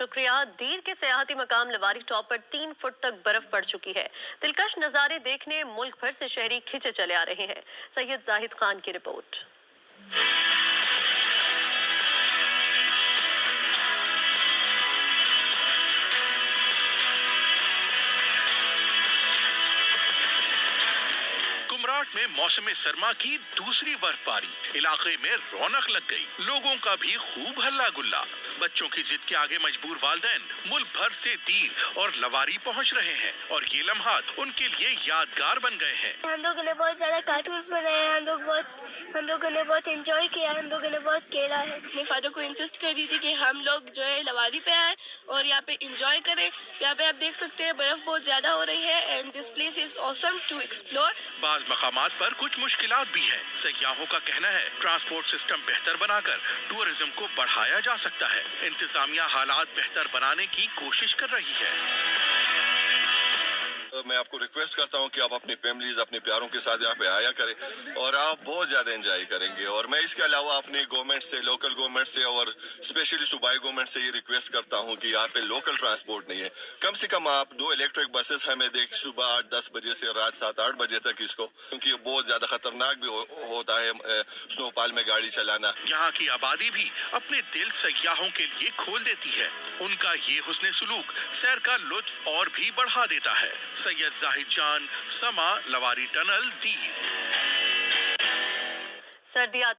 शुक्रिया। दीर के सयाहती मकाम लवारी टॉप पर 3 फुट तक बर्फ पड़ चुकी है। दिलकश नज़ारे देखने मुल्क भर से शहरी खिंचे चले आ रहे हैं। सैयद जाहिद खान की रिपोर्ट। कुमराट में मौसम सरमा की दूसरी बर्फबारी, इलाके में रौनक लग गई। लोगों का भी खूब हल्ला गुल्ला। बच्चों की जिद के आगे मजबूर वालिदैन मुल्क भर से दीर और लवारी पहुंच रहे हैं और ये लम्हात उनके लिए यादगार बन गए हैं। हम लोगों ने बहुत ज्यादा कार्टून बनाए हैं, हम लोगों ने बहुत एंजॉय किया, हम लोगों ने बहुत खेला है। अपने फादर को इंसिस्ट कर रही थी कि हम लोग जो है लवारी पे आए और यहाँ पे एंजॉय करें। यहाँ पे आप देख सकते हैं बर्फ बहुत ज्यादा हो रही है and this place is awesome to explore. बाज मकामात पर कुछ मुश्किलात भी हैं। सयाहों का कहना है ट्रांसपोर्ट सिस्टम बेहतर बनाकर टूरिज्म को बढ़ाया जा सकता है। इंतजामिया हालात बेहतर बनाने की कोशिश कर रही है। मैं आपको रिक्वेस्ट करता हूं कि आप अपनी फैमिलीज, अपने प्यारों के साथ यहाँ पे आया करें और आप बहुत ज़्यादा एंजॉय करेंगे। और मैं इसके अलावा अपनी गवर्नमेंट से, लोकल गवर्नमेंट से और स्पेशली सूबाई गवर्नमेंट से ये रिक्वेस्ट करता हूं कि यहाँ पे लोकल ट्रांसपोर्ट नहीं है। कम से कम आप 2 इलेक्ट्रिक बसेस हमें देख सुबह 8-10 बजे से रात 7-8 बजे तक इसको, क्योंकि बहुत ज़्यादा खतरनाक भी होता है स्नोफॉल में गाड़ी चलाना। यहाँ की आबादी भी अपने दिल सयाहों के लिए खोल देती है। उनका ये हुस्न सुलूक सैर का लुत्फ और भी बढ़ा देता है। सैयद जाहिद जान, समा, लवारी टनल, दीर। सर्दियाँ